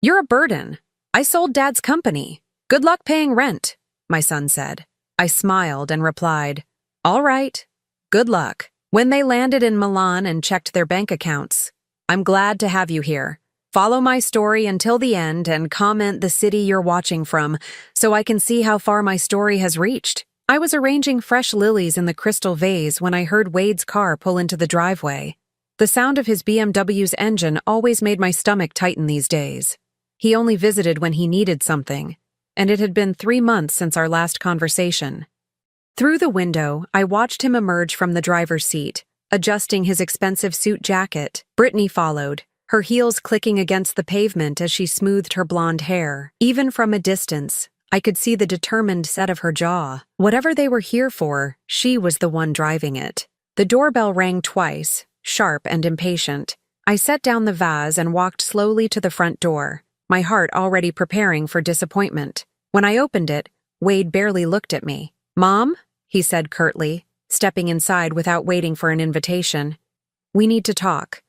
You're a burden. I sold Dad's company. Good luck paying rent, my son said. I smiled and replied, All right, good luck. When they landed in Milan and checked their bank accounts, I'm glad to have you here. Follow my story until the end and comment the city you're watching from so I can see how far my story has reached. I was arranging fresh lilies in the crystal vase when I heard Wade's car pull into the driveway. The sound of his BMW's engine always made my stomach tighten these days. He only visited when he needed something, and it had been 3 months since our last conversation. Through the window, I watched him emerge from the driver's seat, adjusting his expensive suit jacket. Brittany followed, her heels clicking against the pavement as she smoothed her blonde hair. Even from a distance, I could see the determined set of her jaw. Whatever they were here for, she was the one driving it. The doorbell rang twice, sharp and impatient. I set down the vase and walked slowly to the front door, my heart already preparing for disappointment. When I opened it, Wade barely looked at me. Mom? He said curtly, stepping inside without waiting for an invitation. We need to talk.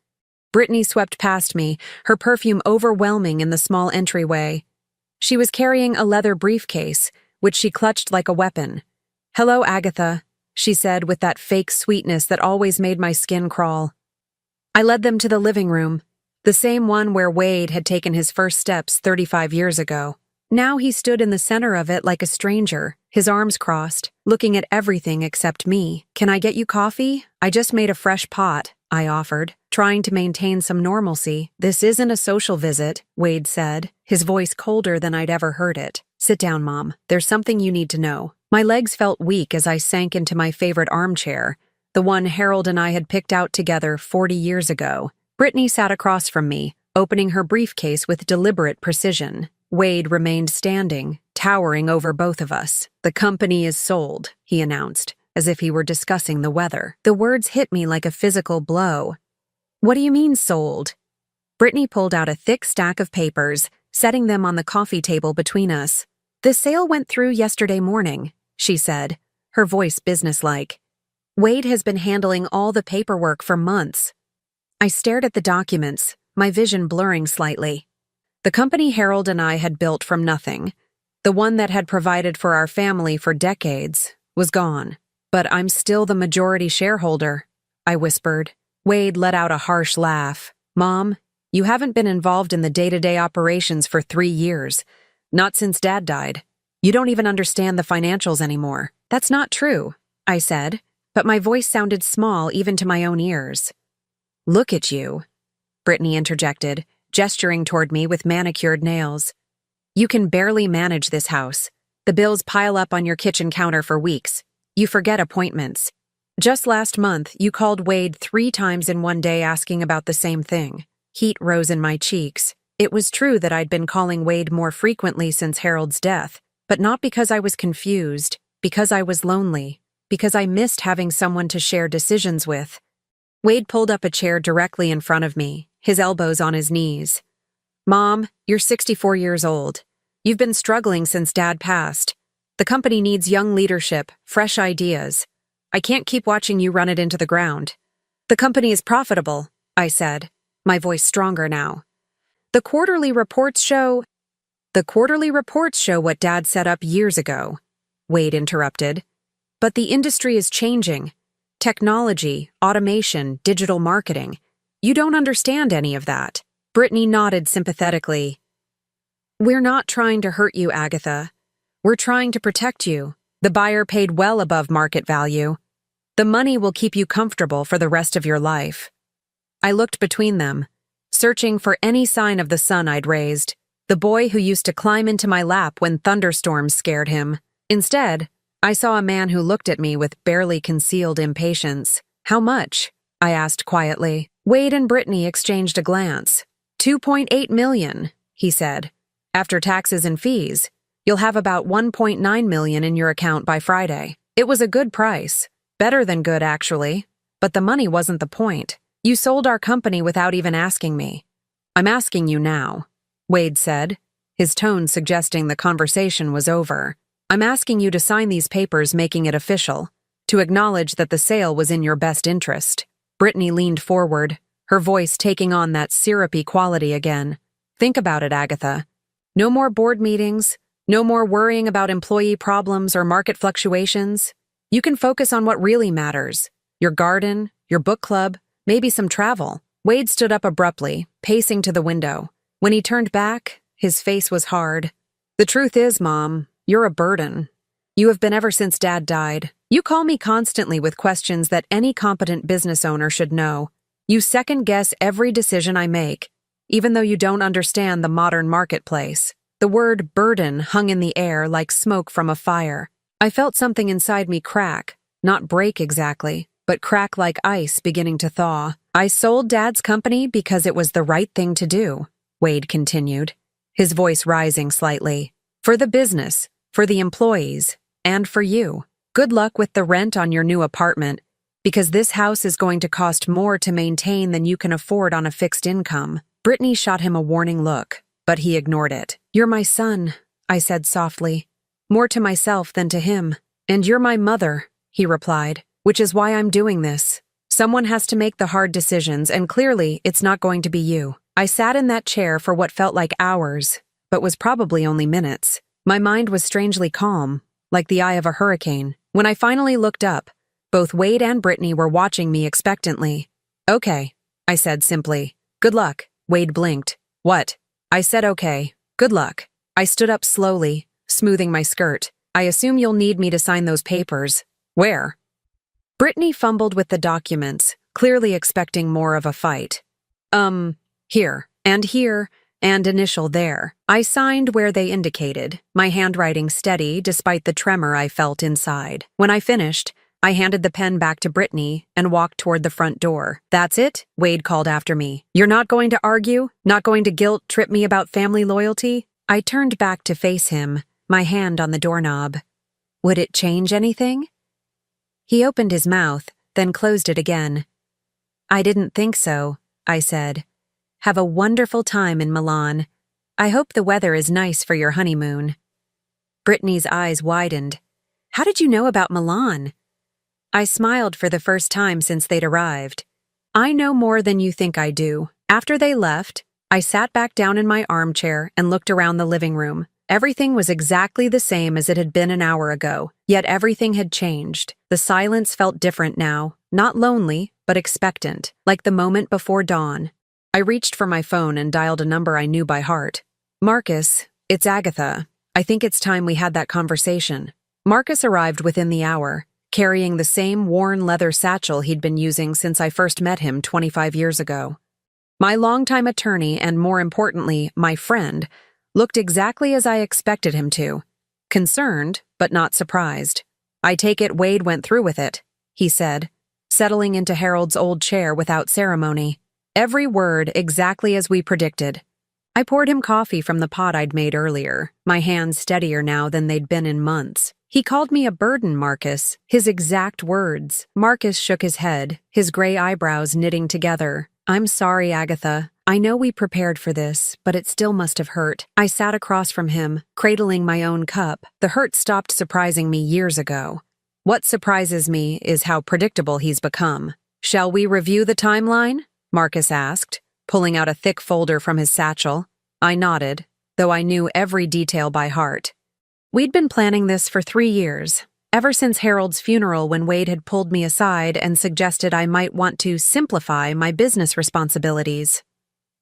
Brittany swept past me, her perfume overwhelming in the small entryway. She was carrying a leather briefcase, which she clutched like a weapon. Hello, Agatha, she said with that fake sweetness that always made my skin crawl. I led them to the living room, the same one where Wade had taken his first steps 35 years ago. Now he stood in the center of it like a stranger, his arms crossed, looking at everything except me. Can I get you coffee? I just made a fresh pot, I offered, trying to maintain some normalcy. This isn't a social visit, Wade said, his voice colder than I'd ever heard it. Sit down, Mom. There's something you need to know. My legs felt weak as I sank into my favorite armchair, the one Harold and I had picked out together 40 years ago. Brittany sat across from me, opening her briefcase with deliberate precision. Wade remained standing, towering over both of us. The company is sold, he announced, as if he were discussing the weather. The words hit me like a physical blow. What do you mean, sold? Brittany pulled out a thick stack of papers, setting them on the coffee table between us. The sale went through yesterday morning, she said, her voice businesslike. Wade has been handling all the paperwork for months. I stared at the documents, my vision blurring slightly. The company Harold and I had built from nothing, the one that had provided for our family for decades, was gone. But I'm still the majority shareholder, I whispered. Wade let out a harsh laugh. Mom, you haven't been involved in the day-to-day operations for 3 years. Not since Dad died. You don't even understand the financials anymore. That's not true, I said, but my voice sounded small even to my own ears. Look at you, Brittany interjected, gesturing toward me with manicured nails. You can barely manage this house. The bills pile up on your kitchen counter for weeks. You forget appointments. Just last month, you called Wade 3 times in one day asking about the same thing. Heat rose in my cheeks. It was true that I'd been calling Wade more frequently since Harold's death, but not because I was confused, because I was lonely, because I missed having someone to share decisions with. Wade pulled up a chair directly in front of me, his elbows on his knees. Mom, you're 64 years old. You've been struggling since Dad passed. The company needs young leadership, fresh ideas. I can't keep watching you run it into the ground. The company is profitable, I said, my voice stronger now. The quarterly reports show what Dad set up years ago, Wade interrupted. But the industry is changing. Technology, automation, digital marketing. You don't understand any of that. Brittany nodded sympathetically. We're not trying to hurt you, Agatha. We're trying to protect you. The buyer paid well above market value. The money will keep you comfortable for the rest of your life. I looked between them, searching for any sign of the son I'd raised, the boy who used to climb into my lap when thunderstorms scared him. Instead, I saw a man who looked at me with barely concealed impatience. How much? I asked quietly. Wade and Brittany exchanged a glance. $2.8 million, he said. After taxes and fees, you'll have about $1.9 million in your account by Friday. It was a good price. Better than good, actually. But the money wasn't the point. You sold our company without even asking me. I'm asking you now, Wade said, his tone suggesting the conversation was over. I'm asking you to sign these papers making it official, to acknowledge that the sale was in your best interest. Brittany leaned forward, her voice taking on that syrupy quality again. Think about it, Agatha. No more board meetings, no more worrying about employee problems or market fluctuations. You can focus on what really matters. Your garden, your book club, maybe some travel. Wade stood up abruptly, pacing to the window. When he turned back, his face was hard. The truth is, Mom, you're a burden. You have been ever since Dad died. You call me constantly with questions that any competent business owner should know. You second-guess every decision I make, even though you don't understand the modern marketplace. The word burden hung in the air like smoke from a fire. I felt something inside me crack, not break exactly, but crack like ice beginning to thaw. I sold Dad's company because it was the right thing to do, Wade continued, his voice rising slightly. For the business, for the employees, and for you. Good luck with the rent on your new apartment, because this house is going to cost more to maintain than you can afford on a fixed income. Brittany shot him a warning look, but he ignored it. You're my son, I said softly. More to myself than to him. And you're my mother, he replied, which is why I'm doing this. Someone has to make the hard decisions, and clearly it's not going to be you. I sat in that chair for what felt like hours, but was probably only minutes. My mind was strangely calm, like the eye of a hurricane. When I finally looked up, both Wade and Brittany were watching me expectantly. Okay, I said simply. Good luck. Wade blinked. What? I said okay. Good luck. I stood up slowly, smoothing my skirt. I assume you'll need me to sign those papers. Where? Brittany fumbled with the documents, clearly expecting more of a fight. Here, and initial there. I signed where they indicated, my handwriting steady despite the tremor I felt inside. When I finished, I handed the pen back to Brittany and walked toward the front door. That's it? Wade called after me. You're not going to argue? Not going to guilt-trip me about family loyalty? I turned back to face him, my hand on the doorknob. Would it change anything? He opened his mouth, then closed it again. I didn't think so, I said. Have a wonderful time in Milan. I hope the weather is nice for your honeymoon. Brittany's eyes widened. How did you know about Milan? I smiled for the first time since they'd arrived. I know more than you think I do. After they left, I sat back down in my armchair and looked around the living room. Everything was exactly the same as it had been an hour ago, yet everything had changed. The silence felt different now, not lonely, but expectant, like the moment before dawn. I reached for my phone and dialed a number I knew by heart. Marcus, it's Agatha. I think it's time we had that conversation. Marcus arrived within the hour, carrying the same worn leather satchel he'd been using since I first met him 25 years ago. My longtime attorney and, more importantly, my friend, looked exactly as I expected him to. Concerned, but not surprised. I take it Wade went through with it, he said, settling into Harold's old chair without ceremony. Every word exactly as we predicted. I poured him coffee from the pot I'd made earlier, my hands steadier now than they'd been in months. He called me a burden, Marcus, his exact words. Marcus shook his head, his gray eyebrows knitting together. I'm sorry, Agatha. I know we prepared for this, but it still must have hurt. I sat across from him, cradling my own cup. The hurt stopped surprising me years ago. What surprises me is how predictable he's become. Shall we review the timeline? Marcus asked, pulling out a thick folder from his satchel. I nodded, though I knew every detail by heart. We'd been planning this for 3 years, ever since Harold's funeral when Wade had pulled me aside and suggested I might want to simplify my business responsibilities.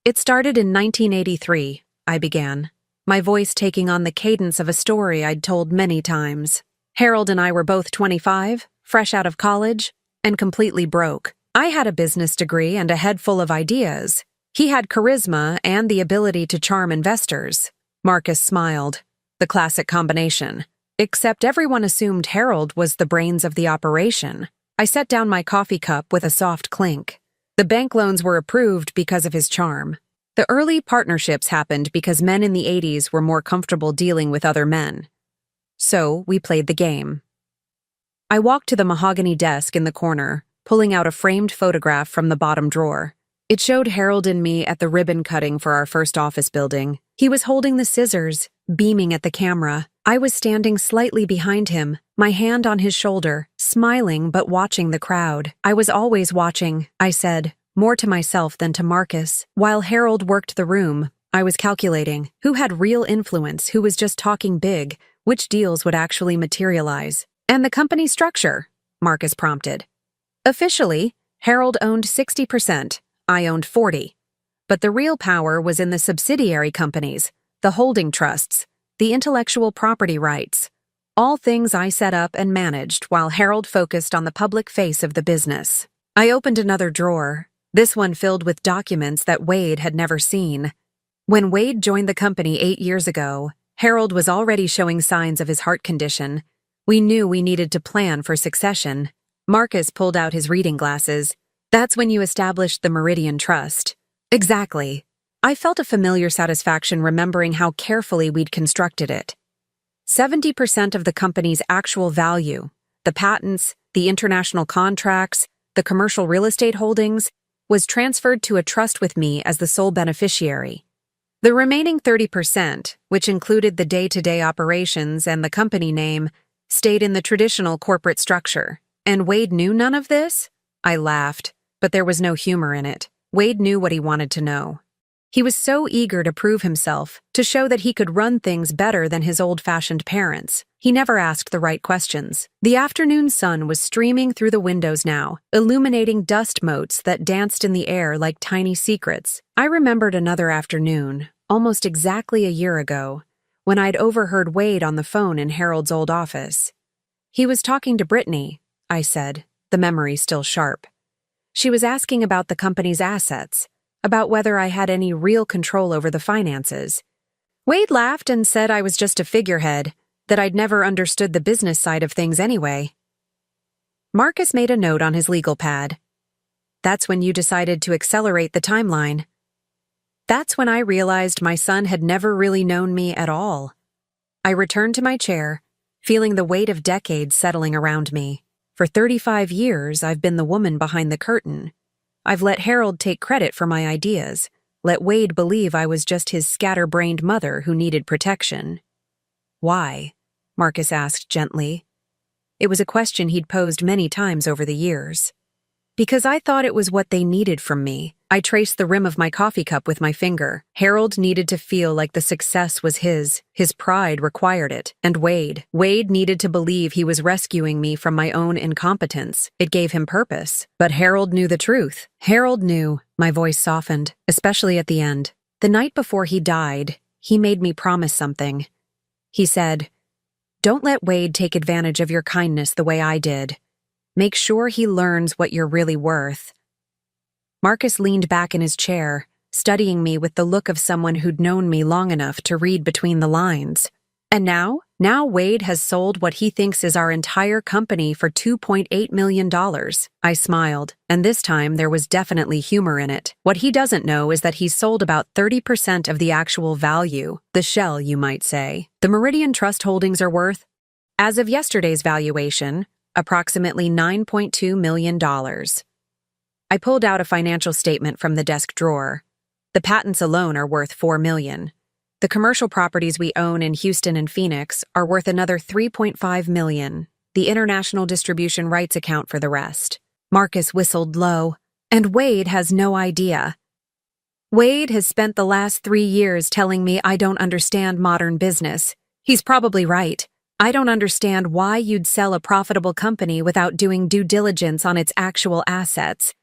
It started in 1983, I began, my voice taking on the cadence of a story I'd told many times. Harold and I were both 25, fresh out of college, and completely broke. I had a business degree and a head full of ideas. He had charisma and the ability to charm investors. Marcus smiled. The classic combination. Except everyone assumed Harold was the brains of the operation. I set down my coffee cup with a soft clink. The bank loans were approved because of his charm. The early partnerships happened because men in the 80s were more comfortable dealing with other men. So we played the game. I walked to the mahogany desk in the corner, pulling out a framed photograph from the bottom drawer. It showed Harold and me at the ribbon cutting for our first office building. He was holding the scissors, beaming at the camera. I was standing slightly behind him, my hand on his shoulder, smiling but watching the crowd. I was always watching, I said, more to myself than to Marcus. While Harold worked the room, I was calculating who had real influence, who was just talking big, which deals would actually materialize. And the company structure, Marcus prompted. Officially, Harold owned 60%, I owned 40%. But the real power was in the subsidiary companies, the holding trusts, the intellectual property rights. All things I set up and managed while Harold focused on the public face of the business. I opened another drawer, this one filled with documents that Wade had never seen. When Wade joined the company 8 years ago, Harold was already showing signs of his heart condition. We knew we needed to plan for succession. Marcus pulled out his reading glasses. That's when you established the Meridian Trust. Exactly. I felt a familiar satisfaction remembering how carefully we'd constructed it. 70% of the company's actual value, the patents, the international contracts, the commercial real estate holdings, was transferred to a trust with me as the sole beneficiary. The remaining 30%, which included the day-to-day operations and the company name, stayed in the traditional corporate structure. And Wade knew none of this? I laughed, but there was no humor in it. Wade knew what he wanted to know. He was so eager to prove himself, to show that he could run things better than his old-fashioned parents. He never asked the right questions. The afternoon sun was streaming through the windows now, illuminating dust motes that danced in the air like tiny secrets. I remembered another afternoon, almost exactly a year ago, when I'd overheard Wade on the phone in Harold's old office. He was talking to Brittany, I said, the memory still sharp. She was asking about the company's assets, about whether I had any real control over the finances. Wade laughed and said I was just a figurehead, that I'd never understood the business side of things anyway. Marcus made a note on his legal pad. That's when you decided to accelerate the timeline. That's when I realized my son had never really known me at all. I returned to my chair, feeling the weight of decades settling around me. For 35 years, I've been the woman behind the curtain. I've let Harold take credit for my ideas, let Wade believe I was just his scatterbrained mother who needed protection. Why? Marcus asked gently. It was a question he'd posed many times over the years. Because I thought it was what they needed from me. I traced the rim of my coffee cup with my finger. Harold needed to feel like the success was his. His pride required it. And Wade needed to believe he was rescuing me from my own incompetence. It gave him purpose. But Harold knew the truth. Harold knew. My voice softened, especially at the end. The night before he died, he made me promise something. He said, "Don't let Wade take advantage of your kindness the way I did. Make sure he learns what you're really worth." Marcus leaned back in his chair, studying me with the look of someone who'd known me long enough to read between the lines. And now Wade has sold what he thinks is our entire company for $2.8 million. I smiled, and this time there was definitely humor in it. What he doesn't know is that he's sold about 30% of the actual value, the shell, you might say. The Meridian Trust holdings are worth, as of yesterday's valuation, approximately $9.2 million. I pulled out a financial statement from the desk drawer. The patents alone are worth $4 million. The commercial properties we own in Houston and Phoenix are worth another $3.5 million. The international distribution rights account for the rest. Marcus whistled low. And Wade has no idea. Wade has spent the last 3 years telling me I don't understand modern business. He's probably right. I don't understand why you'd sell a profitable company without doing due diligence on its actual assets.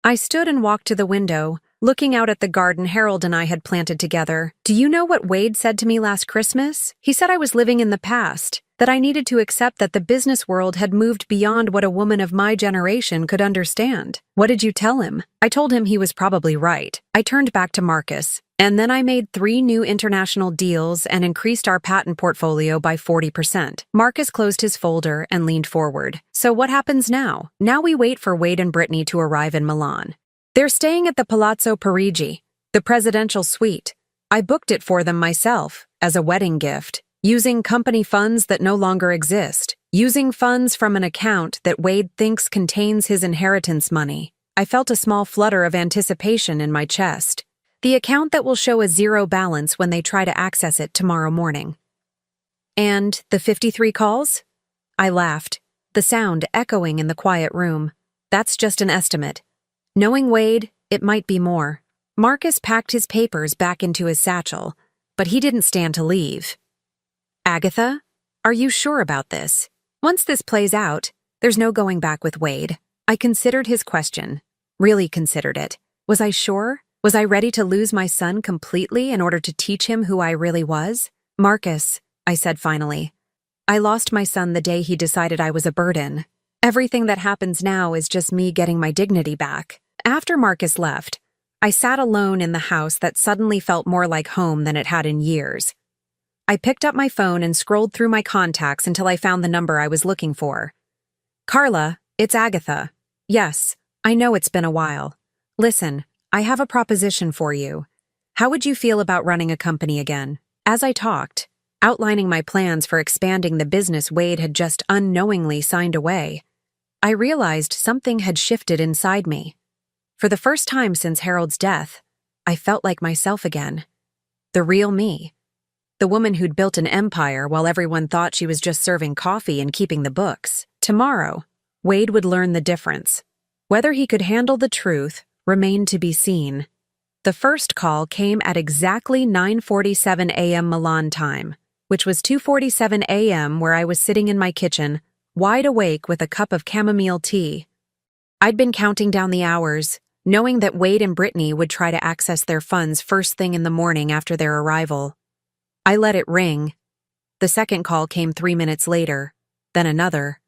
I stood and walked to the window, looking out at the garden Harold and I had planted together. Do you know what Wade said to me last Christmas? He said I was living in the past, that I needed to accept that the business world had moved beyond what a woman of my generation could understand. What did you tell him? I told him he was probably right. I turned back to Marcus, and then I made 3 new international deals and increased our patent portfolio by 40%. Marcus closed his folder and leaned forward. So what happens now? Now we wait for Wade and Brittany to arrive in Milan. They're staying at the Palazzo Parigi, the presidential suite. I booked it for them myself, as a wedding gift, using company funds that no longer exist, using funds from an account that Wade thinks contains his inheritance money. I felt a small flutter of anticipation in my chest. The account that will show a zero balance when they try to access it tomorrow morning. And the 53 calls? I laughed, the sound echoing in the quiet room. That's just an estimate. Knowing Wade, it might be more. Marcus packed his papers back into his satchel, but he didn't stand to leave. Agatha, are you sure about this? Once this plays out, there's no going back with Wade. I considered his question. Really considered it. Was I sure? Was I ready to lose my son completely in order to teach him who I really was? Marcus, I said finally. I lost my son the day he decided I was a burden. Everything that happens now is just me getting my dignity back. After Marcus left, I sat alone in the house that suddenly felt more like home than it had in years. I picked up my phone and scrolled through my contacts until I found the number I was looking for. Carla, it's Agatha. Yes, I know it's been a while. Listen, I have a proposition for you. How would you feel about running a company again? As I talked, outlining my plans for expanding the business Wade had just unknowingly signed away, I realized something had shifted inside me. For the first time since Harold's death, I felt like myself again. The real me. The woman who'd built an empire while everyone thought she was just serving coffee and keeping the books. Tomorrow, Wade would learn the difference. Whether he could handle the truth remained to be seen. The first call came at exactly 9:47 a.m. Milan time, which was 2:47 a.m. where I was sitting in my kitchen, wide awake with a cup of chamomile tea. I'd been counting down the hours, knowing that Wade and Brittany would try to access their funds first thing in the morning after their arrival. I let it ring. The second call came 3 minutes later, then another.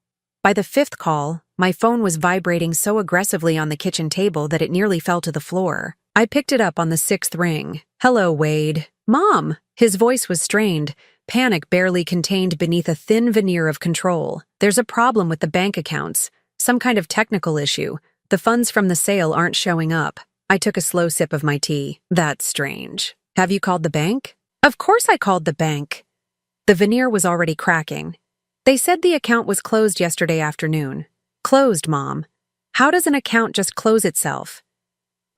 By the fifth call, my phone was vibrating so aggressively on the kitchen table that it nearly fell to the floor. I picked it up on the sixth ring. Hello, Wade. Mom! His voice was strained, panic barely contained beneath a thin veneer of control. There's a problem with the bank accounts, some kind of technical issue. The funds from the sale aren't showing up. I took a slow sip of my tea. That's strange. Have you called the bank? Of course I called the bank. The veneer was already cracking. They said the account was closed yesterday afternoon. Closed, Mom. How does an account just close itself?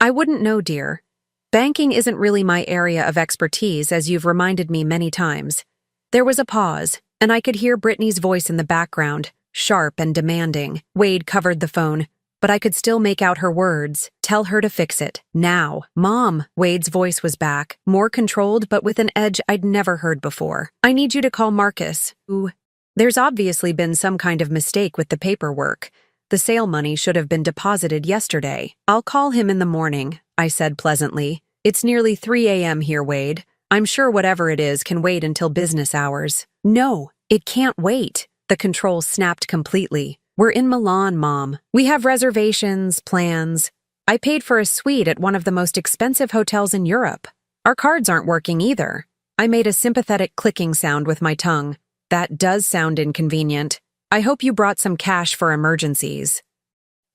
I wouldn't know, dear. Banking isn't really my area of expertise, as you've reminded me many times. There was a pause, and I could hear Brittany's voice in the background, sharp and demanding. Wade covered the phone, but I could still make out her words. Tell her to fix it. Now. Mom. Wade's voice was back, more controlled but with an edge I'd never heard before. I need you to call Marcus. Ooh. There's obviously been some kind of mistake with the paperwork. The sale money should have been deposited yesterday. I'll call him in the morning, I said pleasantly. It's nearly 3 a.m. here, Wade. I'm sure whatever it is can wait until business hours. No, it can't wait. The control snapped completely. We're in Milan, Mom. We have reservations, plans. I paid for a suite at one of the most expensive hotels in Europe. Our cards aren't working either. I made a sympathetic clicking sound with my tongue. That does sound inconvenient. I hope you brought some cash for emergencies.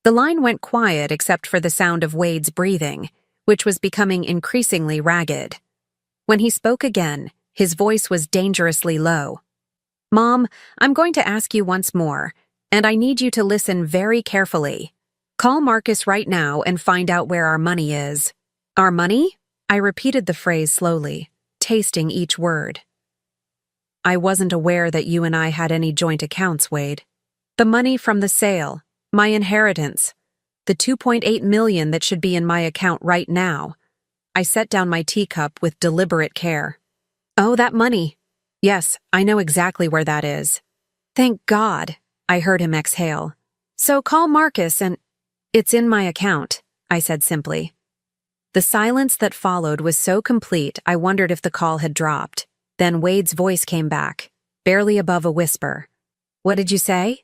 The line went quiet except for the sound of Wade's breathing, which was becoming increasingly ragged. When he spoke again, his voice was dangerously low. Mom, I'm going to ask you once more, and I need you to listen very carefully. Call Marcus right now and find out where our money is. Our money? I repeated the phrase slowly, tasting each word. I wasn't aware that you and I had any joint accounts, Wade. The money from the sale, my inheritance, the $2.8 million that should be in my account right now. I set down my teacup with deliberate care. Oh, that money. Yes, I know exactly where that is. Thank God, I heard him exhale. So call Marcus and... It's in my account, I said simply. The silence that followed was so complete I wondered if the call had dropped. Then Wade's voice came back, barely above a whisper. What did you say?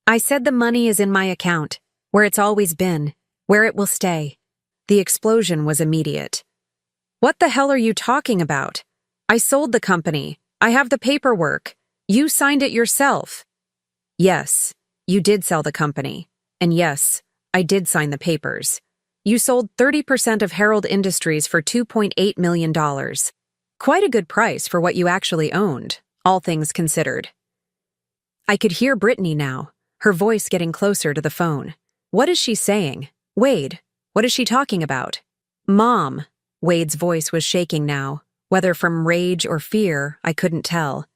I said the money is in my account, where it's always been, where it will stay. The explosion was immediate. What the hell are you talking about? I sold the company. I have the paperwork. You signed it yourself. Yes, you did sell the company. And yes, I did sign the papers. You sold 30% of Herald Industries for $2.8 million. Quite a good price for what you actually owned, all things considered. I could hear Brittany now, her voice getting closer to the phone. What is she saying? Wade, what is she talking about? Mom. Wade's voice was shaking now, whether from rage or fear, I couldn't tell.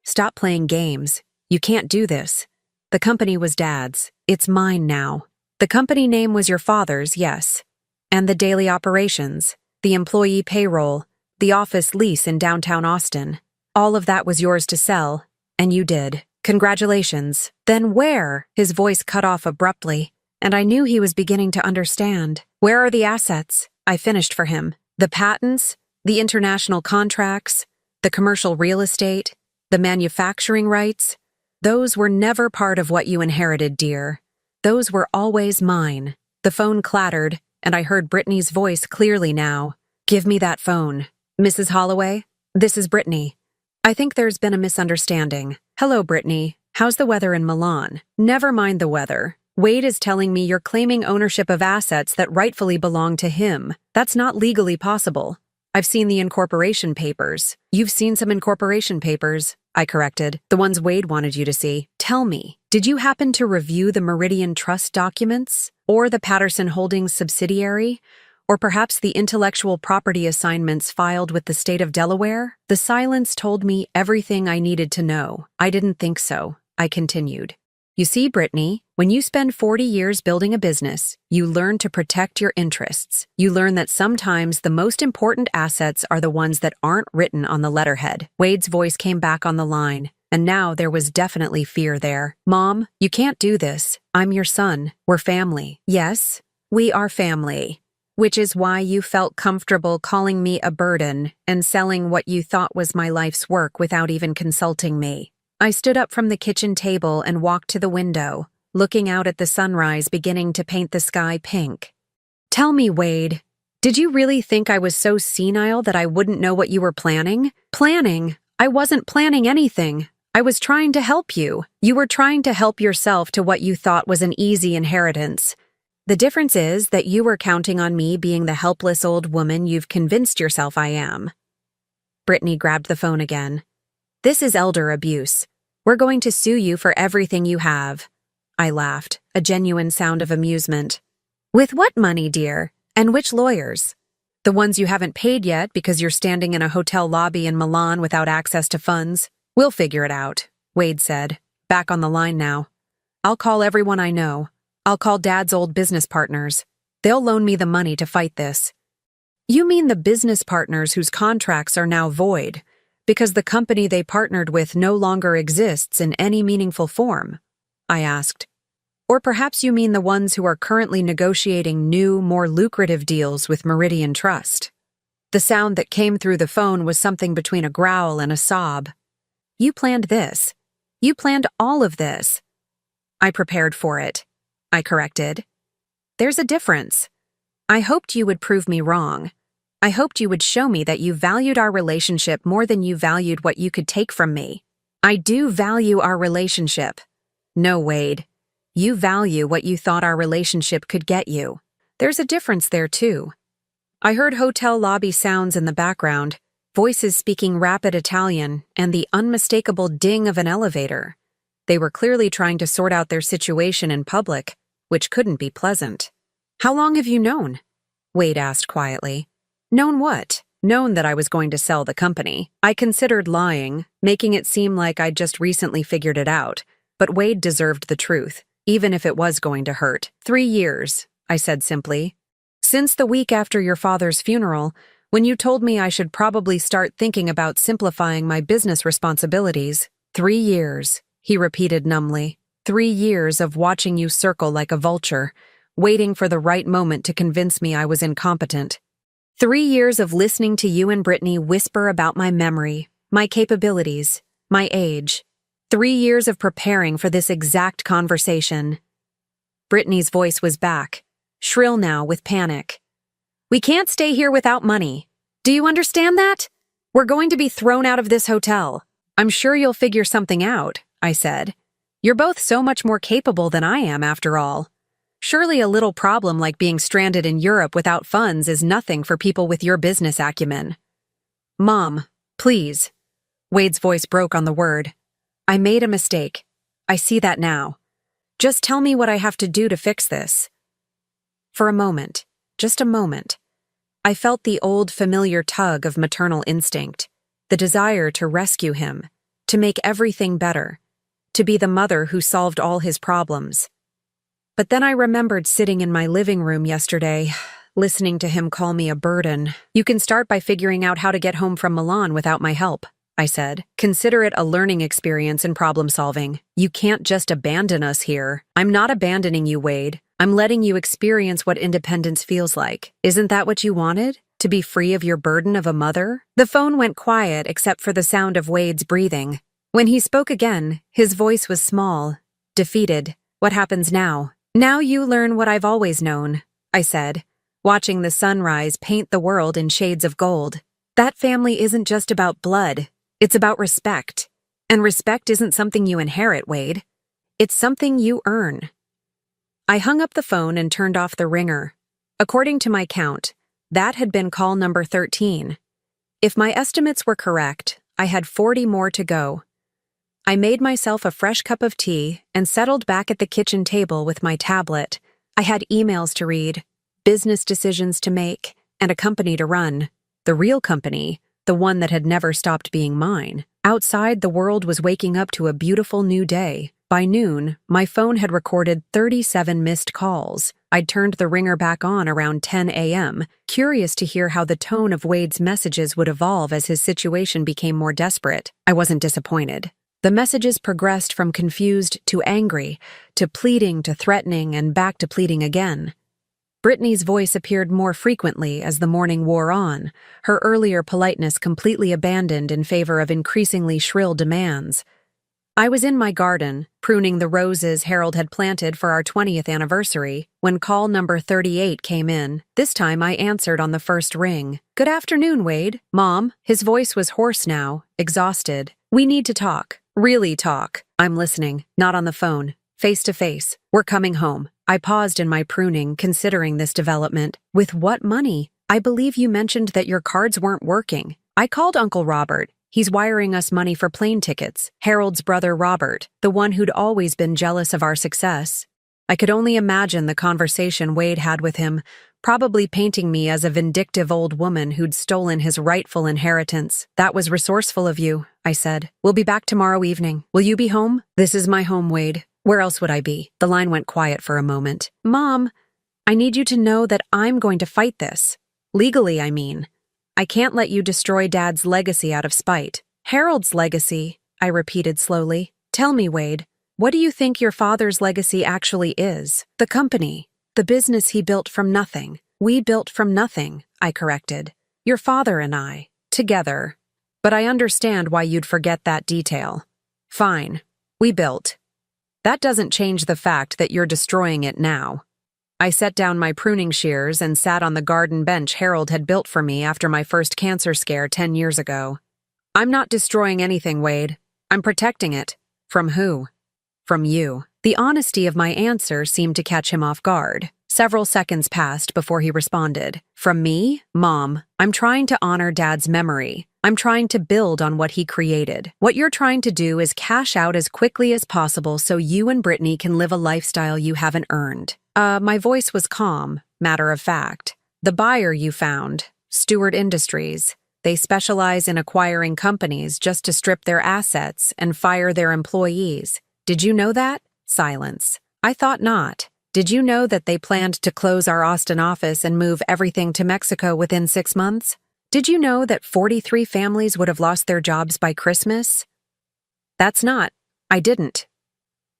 Stop playing games. You can't do this. The company was Dad's. It's mine now. The company name was your father's, yes. And the daily operations, the employee payroll, the office lease in downtown Austin. All of that was yours to sell, and you did. Congratulations. Then where? His voice cut off abruptly, and I knew he was beginning to understand. Where are the assets? I finished for him. The patents, the international contracts, the commercial real estate, the manufacturing rights. Those were never part of what you inherited, dear. Those were always mine. The phone clattered, and I heard Brittany's voice clearly now. Give me that phone. Mrs. Holloway, this is Brittany. I think there's been a misunderstanding. Hello, Brittany. How's the weather in Milan? Never mind the weather. Wade is telling me you're claiming ownership of assets that rightfully belong to him. That's not legally possible. I've seen the incorporation papers. You've seen some incorporation papers, I corrected. The ones Wade wanted you to see. Tell me, did you happen to review the Meridian Trust documents? Or the Patterson Holdings subsidiary? Or perhaps the intellectual property assignments filed with the state of Delaware? The silence told me everything I needed to know. I didn't think so. I continued. You see, Brittany, when you spend 40 years building a business, you learn to protect your interests. You learn that sometimes the most important assets are the ones that aren't written on the letterhead. Wade's voice came back on the line, and now there was definitely fear there. Mom, you can't do this. I'm your son. We're family. Yes, we are family. Which is why you felt comfortable calling me a burden and selling what you thought was my life's work without even consulting me. I stood up from the kitchen table and walked to the window, looking out at the sunrise beginning to paint the sky pink. Tell me, Wade, did you really think I was so senile that I wouldn't know what you were planning? Planning? I wasn't planning anything. I was trying to help you. You were trying to help yourself to what you thought was an easy inheritance. The difference is that you were counting on me being the helpless old woman you've convinced yourself I am. Brittany grabbed the phone again. This is elder abuse. We're going to sue you for everything you have. I laughed, a genuine sound of amusement. With what money, dear? And which lawyers? The ones you haven't paid yet because you're standing in a hotel lobby in Milan without access to funds. We'll figure it out, Wade said, back on the line now. I'll call everyone I know. I'll call Dad's old business partners. They'll loan me the money to fight this. You mean the business partners whose contracts are now void, because the company they partnered with no longer exists in any meaningful form? I asked. Or perhaps you mean the ones who are currently negotiating new, more lucrative deals with Meridian Trust. The sound that came through the phone was something between a growl and a sob. You planned this. You planned all of this. I prepared for it, I corrected. There's a difference. I hoped you would prove me wrong. I hoped you would show me that you valued our relationship more than you valued what you could take from me. I do value our relationship. No, Wade. You value what you thought our relationship could get you. There's a difference there, too. I heard hotel lobby sounds in the background, voices speaking rapid Italian, and the unmistakable ding of an elevator. They were clearly trying to sort out their situation in public, which couldn't be pleasant. How long have you known? Wade asked quietly. Known what? Known that I was going to sell the company. I considered lying, making it seem like I'd just recently figured it out, but Wade deserved the truth, even if it was going to hurt. 3 years, I said simply. Since the week after your father's funeral, when you told me I should probably start thinking about simplifying my business responsibilities. 3 years. He repeated numbly. 3 years of watching you circle like a vulture, waiting for the right moment to convince me I was incompetent. 3 years of listening to you and Brittany whisper about my memory, my capabilities, my age. 3 years of preparing for this exact conversation. Brittany's voice was back, shrill now with panic. We can't stay here without money. Do you understand that? We're going to be thrown out of this hotel. I'm sure you'll figure something out, I said. You're both so much more capable than I am, after all. Surely a little problem like being stranded in Europe without funds is nothing for people with your business acumen. Mom, please. Wade's voice broke on the word. I made a mistake. I see that now. Just tell me what I have to do to fix this. For a moment, just a moment, I felt the old familiar tug of maternal instinct, the desire to rescue him, to make everything better, to be the mother who solved all his problems. But then I remembered sitting in my living room yesterday, listening to him call me a burden. You can start by figuring out how to get home from Milan without my help, I said. Consider it a learning experience in problem solving. You can't just abandon us here. I'm not abandoning you, Wade. I'm letting you experience what independence feels like. Isn't that what you wanted? To be free of your burden of a mother? The phone went quiet except for the sound of Wade's breathing. When he spoke again, his voice was small, defeated. What happens now? Now you learn what I've always known, I said, watching the sunrise paint the world in shades of gold. That family isn't just about blood. It's about respect. And respect isn't something you inherit, Wade. It's something you earn. I hung up the phone and turned off the ringer. According to my count, that had been call number 13. If my estimates were correct, I had 40 more to go. I made myself a fresh cup of tea and settled back at the kitchen table with my tablet. I had emails to read, business decisions to make, and a company to run. The real company, the one that had never stopped being mine. Outside, the world was waking up to a beautiful new day. By noon, my phone had recorded 37 missed calls. I'd turned the ringer back on around 10 a.m., curious to hear how the tone of Wade's messages would evolve as his situation became more desperate. I wasn't disappointed. The messages progressed from confused to angry, to pleading to threatening, and back to pleading again. Brittany's voice appeared more frequently as the morning wore on, her earlier politeness completely abandoned in favor of increasingly shrill demands. I was in my garden, pruning the roses Harold had planted for our 20th anniversary, when call number 38 came in. This time I answered on the first ring. "Good afternoon, Wade." "Mom." His voice was hoarse now, exhausted. "We need to talk. Really talk." "I'm listening. Not on the phone. Face to face. We're coming home." I paused in my pruning, considering this development. "With what money? I believe you mentioned that your cards weren't working." I called Uncle Robert. He's wiring us money for plane tickets. Harold's brother Robert, the one who'd always been jealous of our success. I could only imagine the conversation Wade had with him, probably painting me as a vindictive old woman who'd stolen his rightful inheritance. "That was resourceful of you," I said. "We'll be back tomorrow evening. Will you be home?" "This is my home, Wade. Where else would I be?" The line went quiet for a moment. "Mom, I need you to know that I'm going to fight this. Legally, I mean. I can't let you destroy Dad's legacy out of spite." "Harold's legacy," I repeated slowly. "Tell me, Wade, what do you think your father's legacy actually is?" "The company. The business he built from nothing." "We built from nothing," I corrected. "Your father and I. Together. But I understand why you'd forget that detail." "Fine. We built. That doesn't change the fact that you're destroying it now." I set down my pruning shears and sat on the garden bench Harold had built for me after my first cancer scare 10 years ago. "I'm not destroying anything, Wade. I'm protecting it." "From who?" "From you." The honesty of my answer seemed to catch him off guard. Several seconds passed before he responded. "From me? Mom, I'm trying to honor Dad's memory. I'm trying to build on what he created. What you're trying to do is cash out as quickly as possible so you and Brittany can live a lifestyle you haven't earned." My voice was calm, matter of fact. "The buyer you found, Stewart Industries. They specialize in acquiring companies just to strip their assets and fire their employees. Did you know that?" Silence. "I thought not. Did you know that they planned to close our Austin office and move everything to Mexico within 6 months? Did you know that 43 families would have lost their jobs by Christmas?" "That's not. I didn't."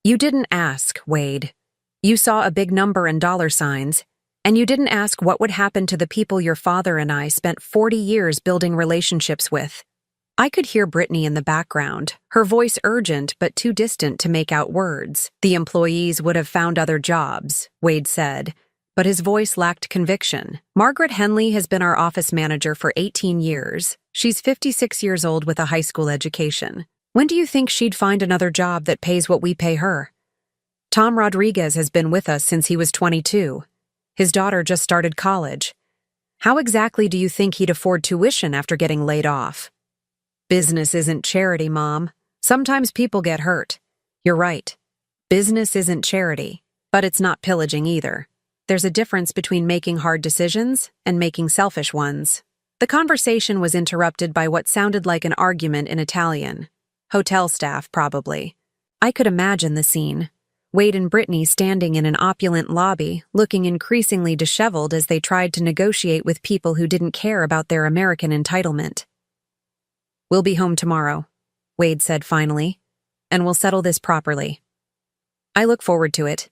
"You didn't ask, Wade. You saw a big number in dollar signs, and you didn't ask what would happen to the people your father and I spent 40 years building relationships with." I could hear Brittany in the background, her voice urgent but too distant to make out words. "The employees would have found other jobs," Wade said, but his voice lacked conviction. "Margaret Henley has been our office manager for 18 years. She's 56 years old with a high school education. When do you think she'd find another job that pays what we pay her? Tom Rodriguez has been with us since he was 22. His daughter just started college. How exactly do you think he'd afford tuition after getting laid off?" "Business isn't charity, Mom. Sometimes people get hurt." "You're right. Business isn't charity, but it's not pillaging either. There's a difference between making hard decisions and making selfish ones." The conversation was interrupted by what sounded like an argument in Italian. Hotel staff, probably. I could imagine the scene. Wade and Brittany standing in an opulent lobby, looking increasingly disheveled as they tried to negotiate with people who didn't care about their American entitlement. "We'll be home tomorrow," Wade said finally, "and we'll settle this properly. I look forward to it."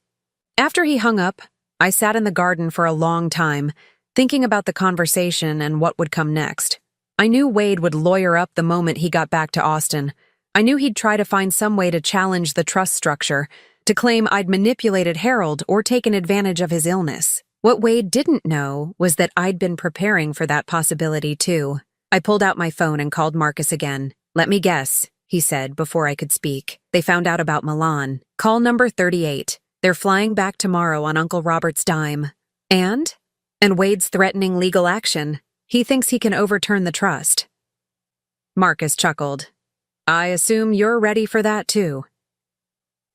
After he hung up, I sat in the garden for a long time, thinking about the conversation and what would come next. I knew Wade would lawyer up the moment he got back to Austin. I knew he'd try to find some way to challenge the trust structure, to claim I'd manipulated Harold or taken advantage of his illness. What Wade didn't know was that I'd been preparing for that possibility too. I pulled out my phone and called Marcus again. "Let me guess," he said before I could speak. "They found out about Milan. Call number 38. They're flying back tomorrow on Uncle Robert's dime." And Wade's threatening legal action. He thinks he can overturn the trust. Marcus chuckled. "I assume you're ready for that too."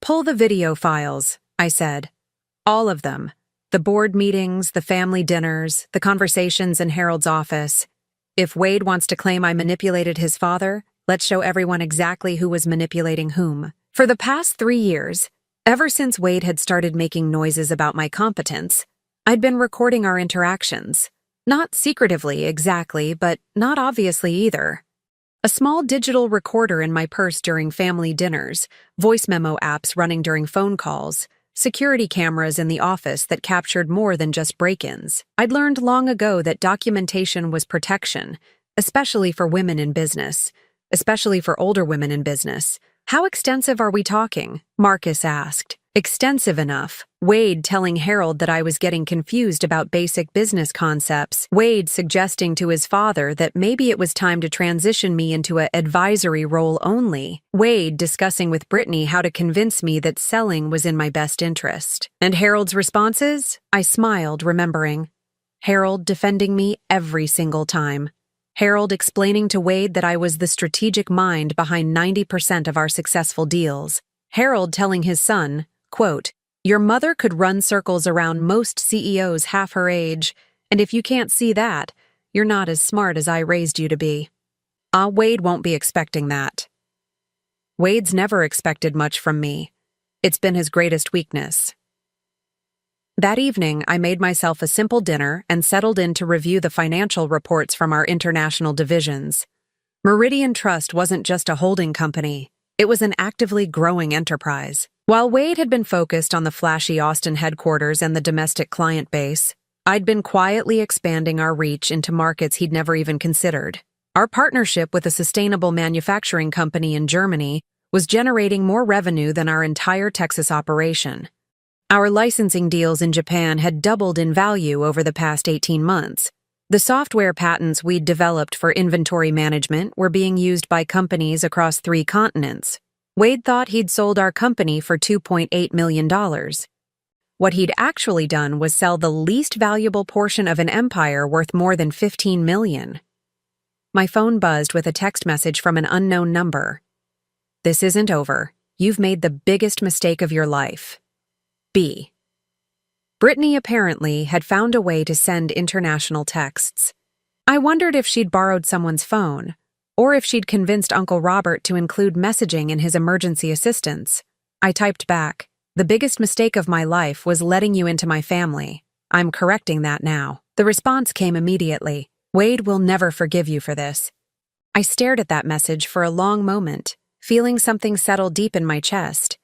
"Pull the video files," I said. "All of them. The board meetings, the family dinners, the conversations in Harold's office. If Wade wants to claim I manipulated his father, let's show everyone exactly who was manipulating whom." For the past 3 years, ever since Wade had started making noises about my competence, I'd been recording our interactions. Not secretively, exactly, but not obviously either. A small digital recorder in my purse during family dinners, voice memo apps running during phone calls, security cameras in the office that captured more than just break-ins. I'd learned long ago that documentation was protection, especially for women in business, especially for older women in business. "How extensive are we talking?" Marcus asked. "Extensive enough." Wade telling Harold that I was getting confused about basic business concepts. Wade suggesting to his father that maybe it was time to transition me into an advisory role only. Wade discussing with Brittany how to convince me that selling was in my best interest. And Harold's responses? I smiled, remembering. Harold defending me every single time. Harold explaining to Wade that I was the strategic mind behind 90% of our successful deals. Harold telling his son, quote, "Your mother could run circles around most CEOs half her age, and if you can't see that, you're not as smart as I raised you to be." Wade won't be expecting that. Wade's never expected much from me. It's been his greatest weakness. That evening, I made myself a simple dinner and settled in to review the financial reports from our international divisions. Meridian Trust wasn't just a holding company. It was an actively growing enterprise. While Wade had been focused on the flashy Austin headquarters and the domestic client base, I'd been quietly expanding our reach into markets he'd never even considered. Our partnership with a sustainable manufacturing company in Germany was generating more revenue than our entire Texas operation. Our licensing deals in Japan had doubled in value over the past 18 months. The software patents we'd developed for inventory management were being used by companies across 3 continents. Wade thought he'd sold our company for $2.8 million. What he'd actually done was sell the least valuable portion of an empire worth more than $15 million. My phone buzzed with a text message from an unknown number. "This isn't over. You've made the biggest mistake of your life. B." Brittany apparently had found a way to send international texts. I wondered if she'd borrowed someone's phone, or if she'd convinced Uncle Robert to include messaging in his emergency assistance. I typed back, "The biggest mistake of my life was letting you into my family. I'm correcting that now." The response came immediately. "Wade will never forgive you for this." I stared at that message for a long moment, feeling something settle deep in my chest,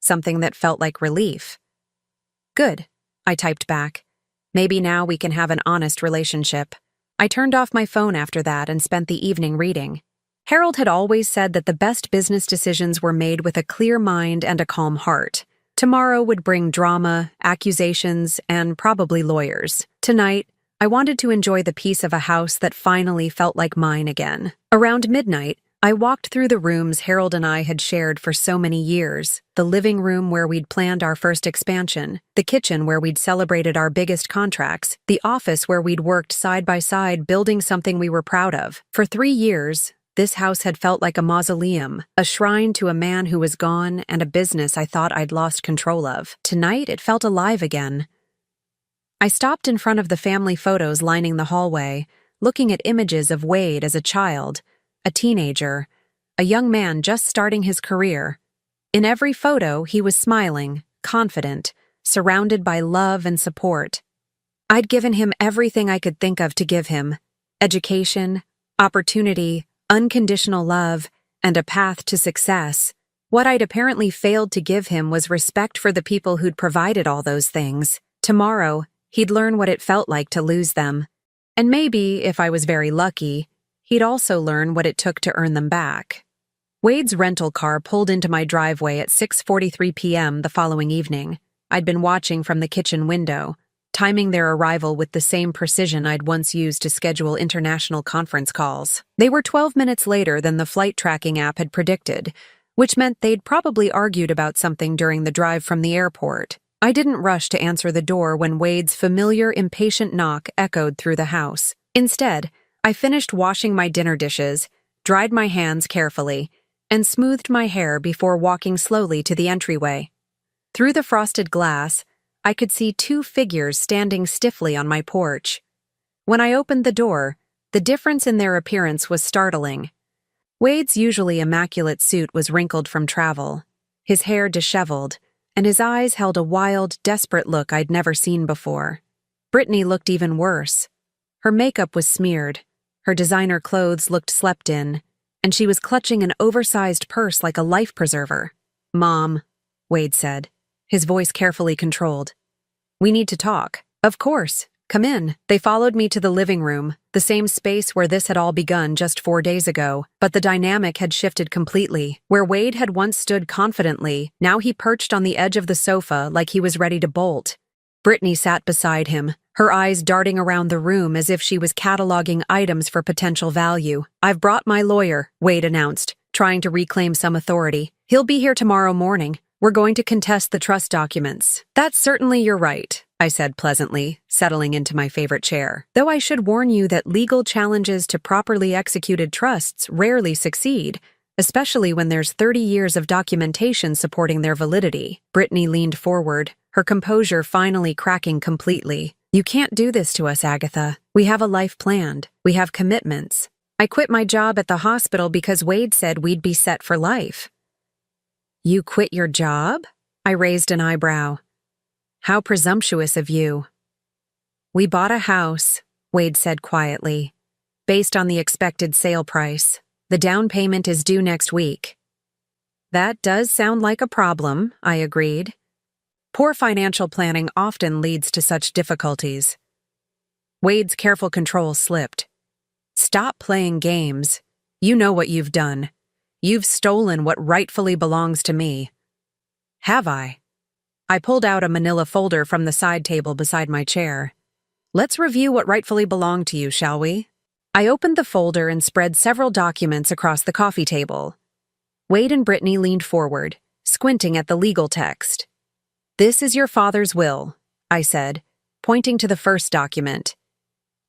something that felt like relief. "Good," I typed back. "Maybe now we can have an honest relationship." I turned off my phone after that and spent the evening reading. Harold had always said that the best business decisions were made with a clear mind and a calm heart. Tomorrow would bring drama, accusations, and probably lawyers. Tonight, I wanted to enjoy the peace of a house that finally felt like mine again. Around midnight, I walked through the rooms Harold and I had shared for so many years. The living room where we'd planned our first expansion, the kitchen where we'd celebrated our biggest contracts, the office where we'd worked side by side building something we were proud of. For 3 years, this house had felt like a mausoleum, a shrine to a man who was gone and a business I thought I'd lost control of. Tonight, it felt alive again. I stopped in front of the family photos lining the hallway, looking at images of Wade as a child, a teenager, a young man just starting his career. In every photo, he was smiling, confident, surrounded by love and support. I'd given him everything I could think of to give him: education, opportunity, unconditional love, and a path to success. What I'd apparently failed to give him was respect for the people who'd provided all those things. Tomorrow, he'd learn what it felt like to lose them. And maybe, if I was very lucky, he'd also learn what it took to earn them back. Wade's rental car pulled into my driveway at 6:43 p.m. the following evening. I'd been watching from the kitchen window, timing their arrival with the same precision I'd once used to schedule international conference calls. They were 12 minutes later than the flight tracking app had predicted, which meant they'd probably argued about something during the drive from the airport. I didn't rush to answer the door when Wade's familiar, impatient knock echoed through the house. Instead, I finished washing my dinner dishes, dried my hands carefully, and smoothed my hair before walking slowly to the entryway. Through the frosted glass, I could see two figures standing stiffly on my porch. When I opened the door, the difference in their appearance was startling. Wade's usually immaculate suit was wrinkled from travel, his hair disheveled, and his eyes held a wild, desperate look I'd never seen before. Brittany looked even worse. Her makeup was smeared, her designer clothes looked slept in, and she was clutching an oversized purse like a life preserver. "Mom," Wade said, his voice carefully controlled. "We need to talk." "Of course. Come in." They followed me to the living room, the same space where this had all begun just 4 days ago, but the dynamic had shifted completely. Where Wade had once stood confidently, now he perched on the edge of the sofa like he was ready to bolt. Brittany sat beside him, her eyes darting around the room as if she was cataloging items for potential value. "I've brought my lawyer," Wade announced, trying to reclaim some authority. "He'll be here tomorrow morning. We're going to contest the trust documents." "That's certainly your right," I said pleasantly, settling into my favorite chair. "Though I should warn you that legal challenges to properly executed trusts rarely succeed, especially when there's 30 years of documentation supporting their validity." Brittany leaned forward, her composure finally cracking completely. "You can't do this to us, Agatha. We have a life planned. We have commitments. I quit my job at the hospital because Wade said we'd be set for life." "You quit your job?" I raised an eyebrow. "How presumptuous of you." "We bought a house," Wade said quietly, "based on the expected sale price. The down payment is due next week." "That does sound like a problem," I agreed. Poor financial planning often leads to such difficulties. Wade's careful control slipped. "Stop playing games. You know what you've done. You've stolen what rightfully belongs to me." "Have I?" I pulled out a manila folder from the side table beside my chair. "Let's review what rightfully belonged to you, shall we?" I opened the folder and spread several documents across the coffee table. Wade and Brittany leaned forward, squinting at the legal text. "This is your father's will," I said, pointing to the first document.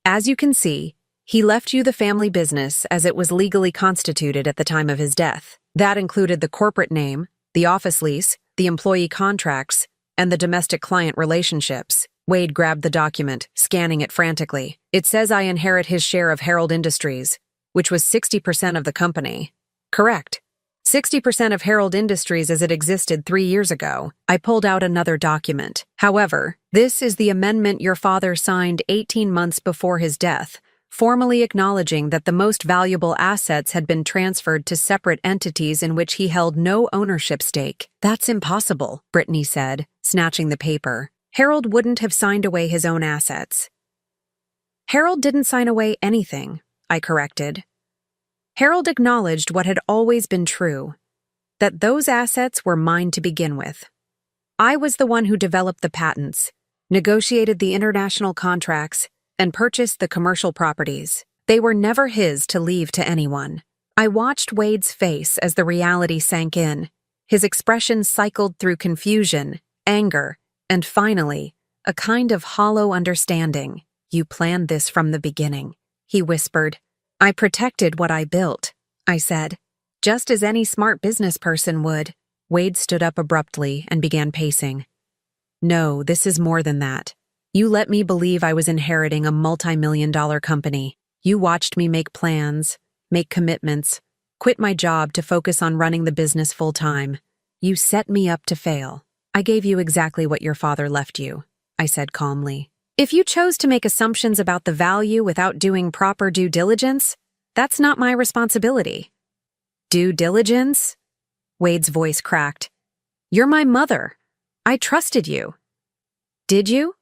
"As you can see, he left you the family business as it was legally constituted at the time of his death. That included the corporate name, the office lease, the employee contracts, and the domestic client relationships." Wade grabbed the document, scanning it frantically. "It says I inherit his share of Herald Industries, which was 60% of the company." "Correct. 60% of Herald Industries as it existed 3 years ago." I pulled out another document. "However, this is the amendment your father signed 18 months before his death, formally acknowledging that the most valuable assets had been transferred to separate entities in which he held no ownership stake." "That's impossible," Brittany said, snatching the paper. "Harold wouldn't have signed away his own assets." "Harold didn't sign away anything," I corrected. "Harold acknowledged what had always been true, that those assets were mine to begin with. I was the one who developed the patents, negotiated the international contracts, and purchased the commercial properties. They were never his to leave to anyone." I watched Wade's face as the reality sank in. His expression cycled through confusion, anger, and finally, a kind of hollow understanding. "You planned this from the beginning," he whispered. "I protected what I built," I said, "just as any smart business person would." Wade stood up abruptly and began pacing. "No, this is more than that. You let me believe I was inheriting a multi-million-dollar company. You watched me make plans, make commitments, quit my job to focus on running the business full-time. You set me up to fail." I gave you exactly what your father left you, I said calmly. If you chose to make assumptions about the value without doing proper due diligence, that's not my responsibility. Due diligence? Wade's voice cracked. You're my mother. I trusted you. Did you?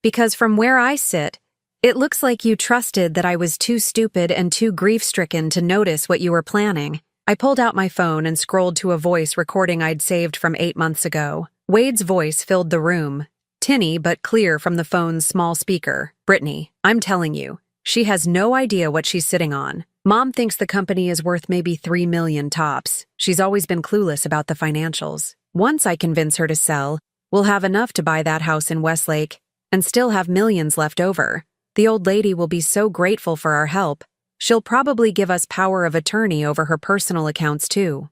Because from where I sit, it looks like you trusted that I was too stupid and too grief-stricken to notice what you were planning. I pulled out my phone and scrolled to a voice recording I'd saved from 8 months ago. Wade's voice filled the room, tinny but clear from the phone's small speaker. Brittany, I'm telling you, she has no idea what she's sitting on. Mom thinks the company is worth maybe $3 million tops. She's always been clueless about the financials. Once I convince her to sell, we'll have enough to buy that house in Westlake and still have millions left over. The old lady will be so grateful for our help. She'll probably give us power of attorney over her personal accounts too.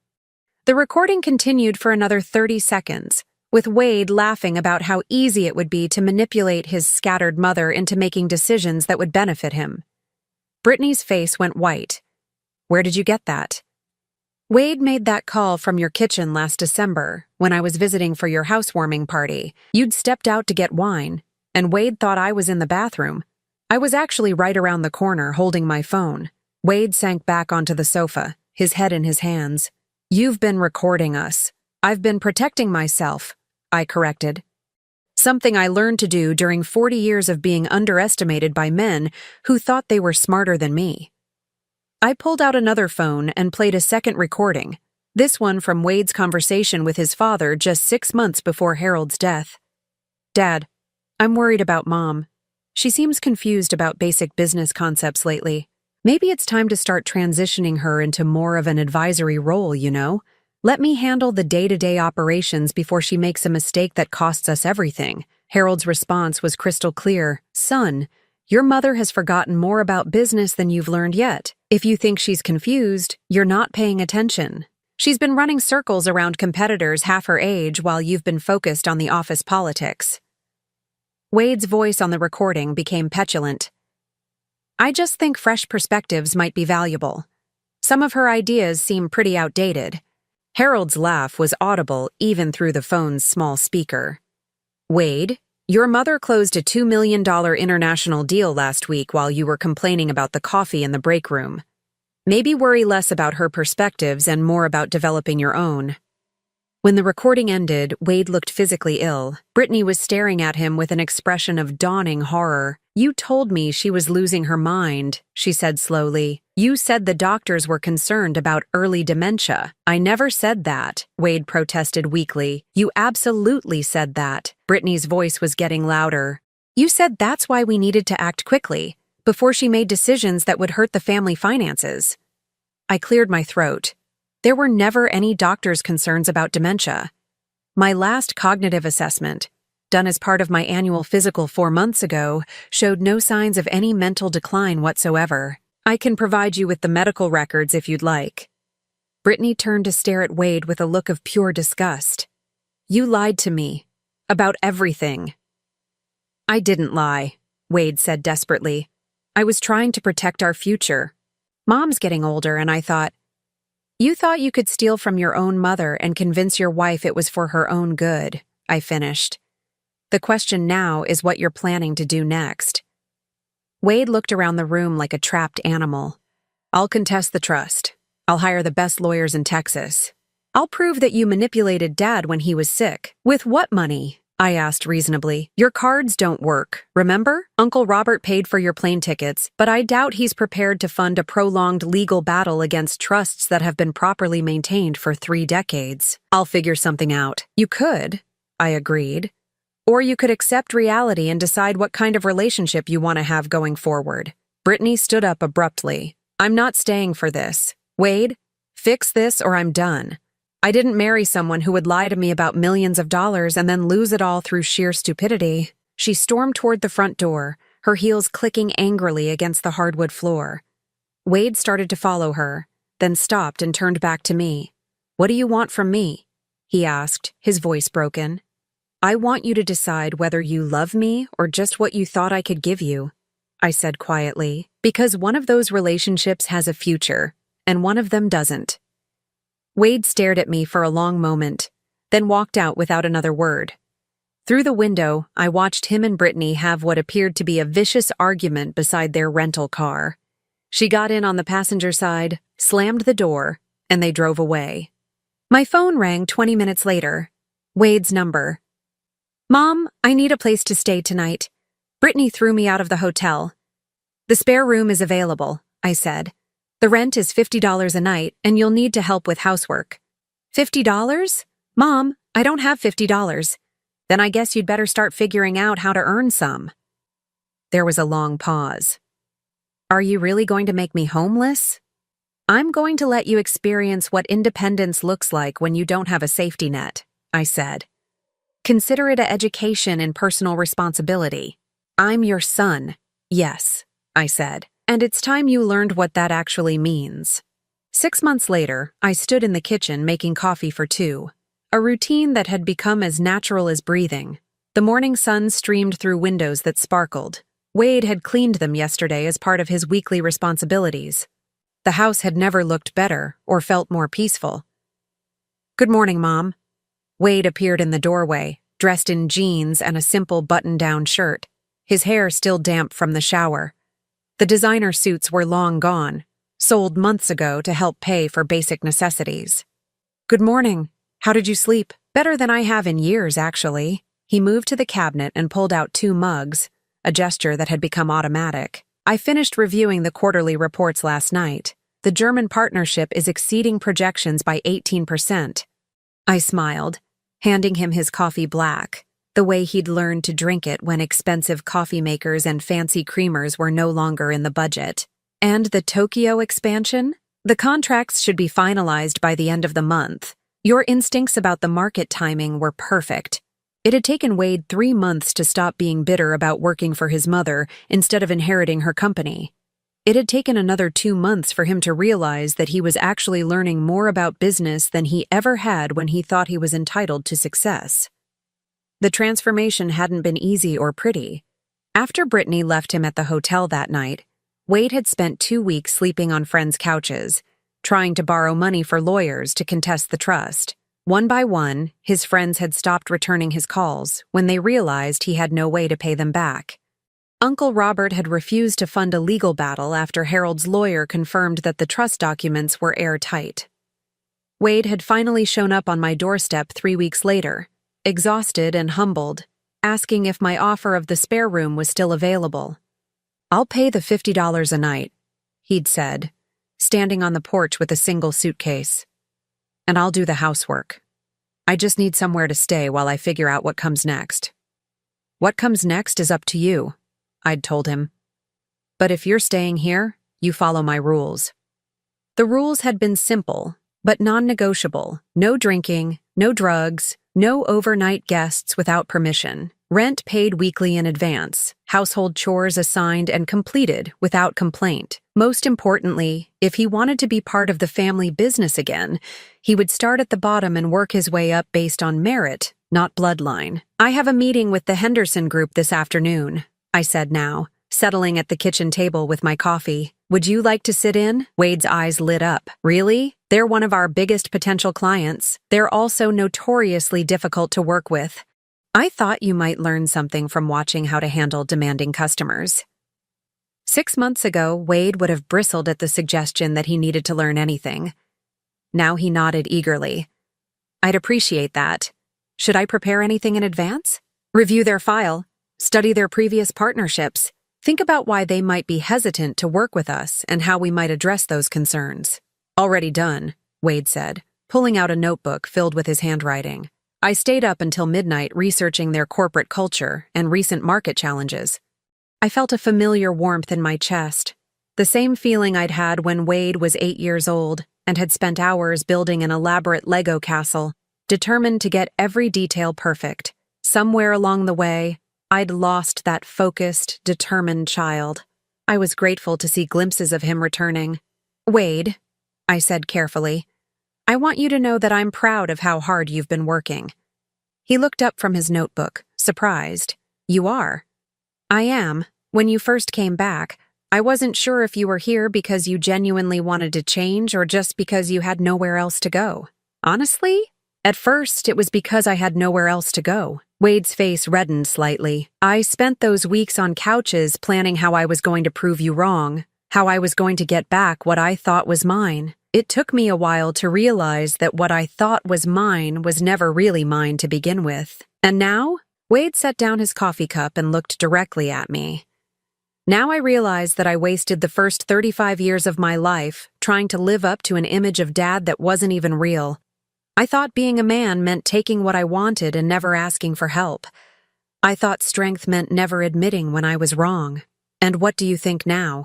The recording continued for another 30 seconds, with Wade laughing about how easy it would be to manipulate his scattered mother into making decisions that would benefit him. Brittany's face went white. Where did you get that? Wade made that call from your kitchen last December, when I was visiting for your housewarming party. You'd stepped out to get wine, and Wade thought I was in the bathroom. I was actually right around the corner holding my phone. Wade sank back onto the sofa, his head in his hands. You've been recording us. I've been protecting myself, I corrected. Something I learned to do during 40 years of being underestimated by men who thought they were smarter than me. I pulled out another phone and played a second recording, this one from Wade's conversation with his father just 6 months before Harold's death. Dad, I'm worried about Mom. She seems confused about basic business concepts lately. Maybe it's time to start transitioning her into more of an advisory role, you know? Let me handle the day-to-day operations before she makes a mistake that costs us everything. Harold's response was crystal clear. Son, your mother has forgotten more about business than you've learned yet. If you think she's confused, you're not paying attention. She's been running circles around competitors half her age while you've been focused on the office politics. Wade's voice on the recording became petulant. I just think fresh perspectives might be valuable. Some of her ideas seem pretty outdated. Harold's laugh was audible even through the phone's small speaker. Wade, your mother closed a $2 million international deal last week while you were complaining about the coffee in the break room. Maybe worry less about her perspectives and more about developing your own. When the recording ended, Wade looked physically ill. Brittany was staring at him with an expression of dawning horror. You told me she was losing her mind, she said slowly. You said the doctors were concerned about early dementia. I never said that, Wade protested weakly. You absolutely said that. Brittany's voice was getting louder. You said that's why we needed to act quickly, before she made decisions that would hurt the family finances. I cleared my throat. There were never any doctor's concerns about dementia. My last cognitive assessment, done as part of my annual physical 4 months ago, showed no signs of any mental decline whatsoever. I can provide you with the medical records if you'd like. Brittany turned to stare at Wade with a look of pure disgust. You lied to me. About everything. I didn't lie, Wade said desperately. I was trying to protect our future. Mom's getting older, and I thought, you thought you could steal from your own mother and convince your wife it was for her own good, I finished. The question now is what you're planning to do next. Wade looked around the room like a trapped animal. I'll contest the trust. I'll hire the best lawyers in Texas. I'll prove that you manipulated Dad when he was sick. With what money? I asked reasonably. Your cards don't work, remember? Uncle Robert paid for your plane tickets, but I doubt he's prepared to fund a prolonged legal battle against trusts that have been properly maintained for 3 decades. I'll figure something out. You could, I agreed. Or you could accept reality and decide what kind of relationship you want to have going forward. Brittany stood up abruptly. I'm not staying for this. Wade, fix this or I'm done. I didn't marry someone who would lie to me about millions of dollars and then lose it all through sheer stupidity. She stormed toward the front door, her heels clicking angrily against the hardwood floor. Wade started to follow her, then stopped and turned back to me. What do you want from me? He asked, his voice broken. I want you to decide whether you love me or just what you thought I could give you, I said quietly, because one of those relationships has a future, and one of them doesn't. Wade stared at me for a long moment, then walked out without another word. Through the window, I watched him and Brittany have what appeared to be a vicious argument beside their rental car. She got in on the passenger side, slammed the door, and they drove away. My phone rang 20 minutes later. Wade's number. "Mom, I need a place to stay tonight. Brittany threw me out of the hotel." "The spare room is available," I said. "The rent is $50 a night, and you'll need to help with housework." $50? Mom, I don't have $50. Then I guess you'd better start figuring out how to earn some. There was a long pause. "Are you really going to make me homeless?" "I'm going to let you experience what independence looks like when you don't have a safety net," I said. "Consider it an education in personal responsibility. I'm your son." "Yes," I said, "and it's time you learned what that actually means." 6 months later, I stood in the kitchen making coffee for two, a routine that had become as natural as breathing. The morning sun streamed through windows that sparkled. Wade had cleaned them yesterday as part of his weekly responsibilities. The house had never looked better or felt more peaceful. "Good morning, Mom." Wade appeared in the doorway, dressed in jeans and a simple button-down shirt, his hair still damp from the shower. The designer suits were long gone, sold months ago to help pay for basic necessities. "Good morning. How did you sleep?" "Better than I have in years, actually." He moved to the cabinet and pulled out 2 mugs, a gesture that had become automatic. "I finished reviewing the quarterly reports last night. The German partnership is exceeding projections by 18%. I smiled, handing him his coffee black, the way he'd learned to drink it when expensive coffee makers and fancy creamers were no longer in the budget. "And the Tokyo expansion? The contracts should be finalized by the end of the month. Your instincts about the market timing were perfect." It had taken Wade 3 months to stop being bitter about working for his mother instead of inheriting her company. It had taken another 2 months for him to realize that he was actually learning more about business than he ever had when he thought he was entitled to success. The transformation hadn't been easy or pretty. After Brittany left him at the hotel that night, Wade had spent 2 weeks sleeping on friends' couches, trying to borrow money for lawyers to contest the trust. One by one, his friends had stopped returning his calls when they realized he had no way to pay them back. Uncle Robert had refused to fund a legal battle after Harold's lawyer confirmed that the trust documents were airtight. Wade had finally shown up on my doorstep 3 weeks later, exhausted and humbled, asking if my offer of the spare room was still available. "I'll pay the $50 a night," he'd said, standing on the porch with a single suitcase. "And I'll do the housework. I just need somewhere to stay while I figure out what comes next." "What comes next is up to you," I'd told him. "But if you're staying here, you follow my rules." The rules had been simple, but non-negotiable. No drinking, no drugs, no overnight guests without permission. Rent paid weekly in advance, household chores assigned and completed without complaint. Most importantly, if he wanted to be part of the family business again, he would start at the bottom and work his way up based on merit, not bloodline. "I have a meeting with the Henderson Group this afternoon," I said now, settling at the kitchen table with my coffee. "Would you like to sit in?" Wade's eyes lit up. "Really? They're one of our biggest potential clients. They're also notoriously difficult to work with. I thought you might learn something from watching how to handle demanding customers." 6 months ago, Wade would have bristled at the suggestion that he needed to learn anything. Now he nodded eagerly. "I'd appreciate that. Should I prepare anything in advance?" "Review their file. Study their previous partnerships. Think about why they might be hesitant to work with us and how we might address those concerns." "Already done," Wade said, pulling out a notebook filled with his handwriting. I stayed up until midnight researching their corporate culture and recent market challenges. I felt a familiar warmth in my chest, the same feeling I'd had when Wade was 8 years old and had spent hours building an elaborate Lego castle, determined to get every detail perfect. Somewhere along the way, I'd lost that focused, determined child. I was grateful to see glimpses of him returning. "Wade," I said carefully, "I want you to know that I'm proud of how hard you've been working." He looked up from his notebook, surprised. "You are?" "I am. When you first came back, I wasn't sure if you were here because you genuinely wanted to change or just because you had nowhere else to go. Honestly, At first, it was because I had nowhere else to go. Wade's face reddened slightly. I spent those weeks on couches planning how I was going to prove you wrong, how I was going to get back what I thought was mine. It took me a while to realize that what I thought was mine was never really mine to begin with. And now? Wade set down his coffee cup and looked directly at me. Now I realize that I wasted the first 35 years of my life trying to live up to an image of Dad that wasn't even real. I thought being a man meant taking what I wanted and never asking for help. I thought strength meant never admitting when I was wrong. And what do you think now?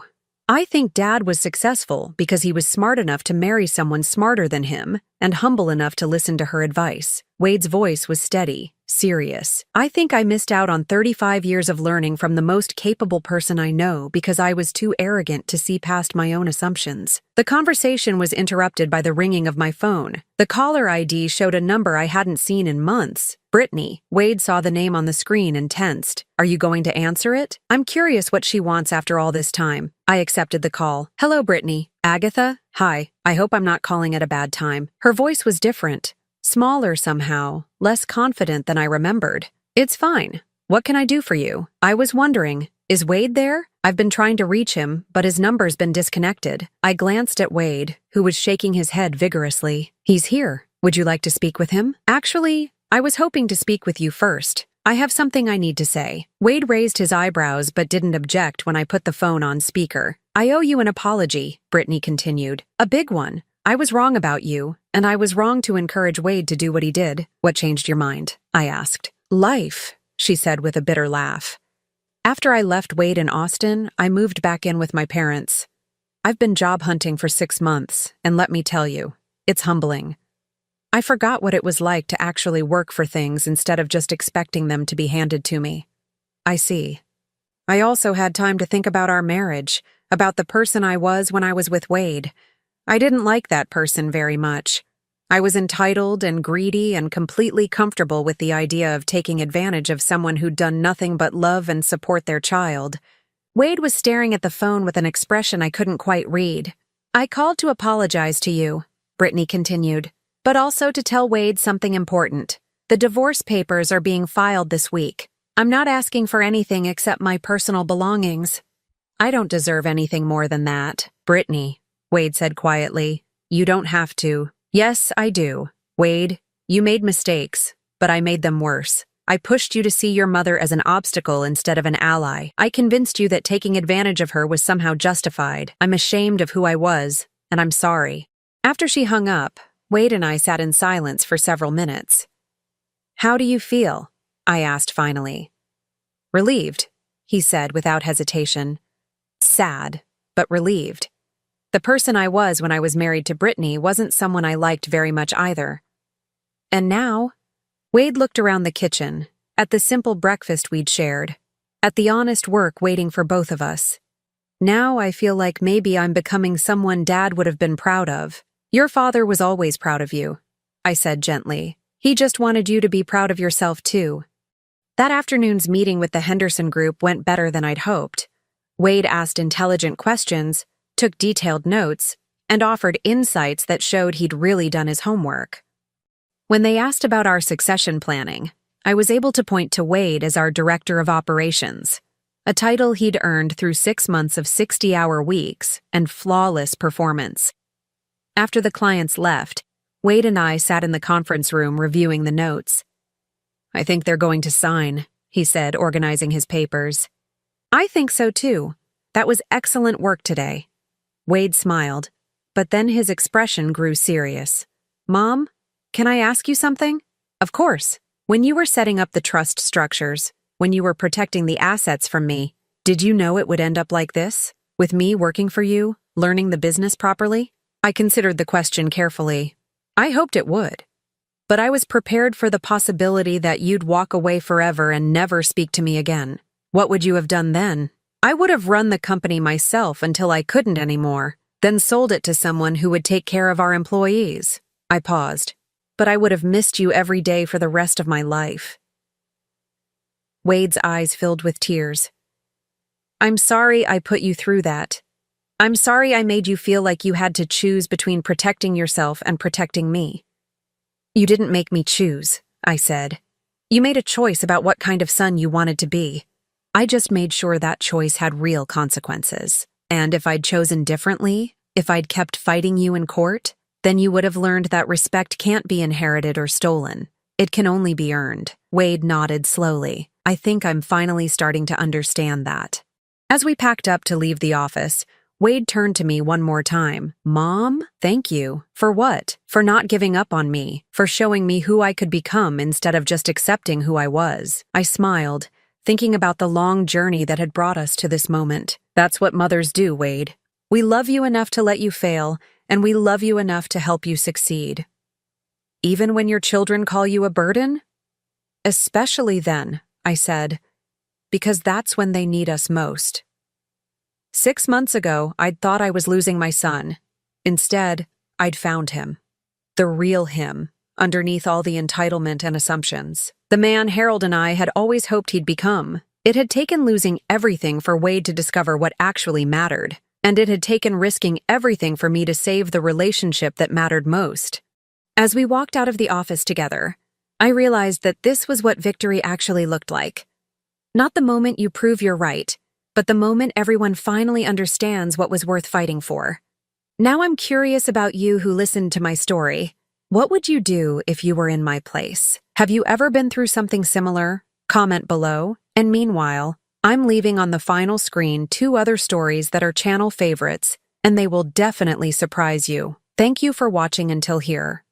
I think Dad was successful because he was smart enough to marry someone smarter than him and humble enough to listen to her advice. Wade's voice was steady, serious. I think I missed out on 35 years of learning from the most capable person I know because I was too arrogant to see past my own assumptions. The conversation was interrupted by the ringing of my phone. The caller ID showed a number I hadn't seen in months. Brittany. Wade saw the name on the screen and tensed. Are you going to answer it? I'm curious what she wants after all this time. I accepted the call. Hello, Brittany. Agatha? Hi. I hope I'm not calling at a bad time. Her voice was different. Smaller somehow, less confident than I remembered. It's fine. What can I do for you? I was wondering, is Wade there? I've been trying to reach him, but his number's been disconnected. I glanced at Wade, who was shaking his head vigorously. He's here. Would you like to speak with him? Actually, I was hoping to speak with you first. I have something I need to say. Wade raised his eyebrows but didn't object when I put the phone on speaker. I owe you an apology, Brittany continued. A big one. I was wrong about you, and I was wrong to encourage Wade to do what he did. What changed your mind? I asked. Life, she said with a bitter laugh. After I left Wade in Austin, I moved back in with my parents. I've been job hunting for 6 months, and let me tell you, it's humbling. I forgot what it was like to actually work for things instead of just expecting them to be handed to me. I see. I also had time to think about our marriage, about the person I was when I was with Wade. I didn't like that person very much. I was entitled and greedy and completely comfortable with the idea of taking advantage of someone who'd done nothing but love and support their child. Wade was staring at the phone with an expression I couldn't quite read. I called to apologize to you, Brittany continued, but also to tell Wade something important. The divorce papers are being filed this week. I'm not asking for anything except my personal belongings. I don't deserve anything more than that, Brittany. Wade said quietly. You don't have to. Yes, I do. Wade, you made mistakes, but I made them worse. I pushed you to see your mother as an obstacle instead of an ally. I convinced you that taking advantage of her was somehow justified. I'm ashamed of who I was, and I'm sorry. After she hung up, Wade and I sat in silence for several minutes. How do you feel? I asked finally. Relieved, he said without hesitation. Sad, but relieved. The person I was when I was married to Brittany wasn't someone I liked very much either. And now, Wade looked around the kitchen, at the simple breakfast we'd shared, at the honest work waiting for both of us. Now I feel like maybe I'm becoming someone Dad would have been proud of. Your father was always proud of you, I said gently. He just wanted you to be proud of yourself too. That afternoon's meeting with the Henderson group went better than I'd hoped. Wade asked intelligent questions, took detailed notes, and offered insights that showed he'd really done his homework. When they asked about our succession planning, I was able to point to Wade as our Director of Operations, a title he'd earned through 6 months of 60-hour weeks and flawless performance. After the clients left, Wade and I sat in the conference room reviewing the notes. I think they're going to sign, he said, organizing his papers. I think so too. That was excellent work today. Wade smiled, but then his expression grew serious. Mom, can I ask you something? Of course. When you were setting up the trust structures, when you were protecting the assets from me, did you know it would end up like this? With me working for you, learning the business properly? I considered the question carefully. I hoped it would. But I was prepared for the possibility that you'd walk away forever and never speak to me again. What would you have done then? I would have run the company myself until I couldn't anymore, then sold it to someone who would take care of our employees. I paused. But I would have missed you every day for the rest of my life. Wade's eyes filled with tears. I'm sorry I put you through that. I'm sorry I made you feel like you had to choose between protecting yourself and protecting me. You didn't make me choose, I said. You made a choice about what kind of son you wanted to be. I just made sure that choice had real consequences. And if I'd chosen differently, if I'd kept fighting you in court, then you would have learned that respect can't be inherited or stolen. It can only be earned. Wade nodded slowly. I think I'm finally starting to understand that. As we packed up to leave the office, Wade turned to me one more time. Mom, thank you. For what? For not giving up on me, for showing me who I could become instead of just accepting who I was. I smiled, thinking about the long journey that had brought us to this moment. That's what mothers do, Wade. We love you enough to let you fail, and we love you enough to help you succeed. Even when your children call you a burden? Especially then, I said, because that's when they need us most. 6 months ago, I'd thought I was losing my son. Instead, I'd found him. The real him, underneath all the entitlement and assumptions. The man Harold and I had always hoped he'd become. It had taken losing everything for Wade to discover what actually mattered. And it had taken risking everything for me to save the relationship that mattered most. As we walked out of the office together, I realized that this was what victory actually looked like. Not the moment you prove you're right, but the moment everyone finally understands what was worth fighting for. Now I'm curious about you who listened to my story. What would you do if you were in my place? Have you ever been through something similar? Comment below. And meanwhile, I'm leaving on the final screen 2 other stories that are channel favorites, and they will definitely surprise you. Thank you for watching until here.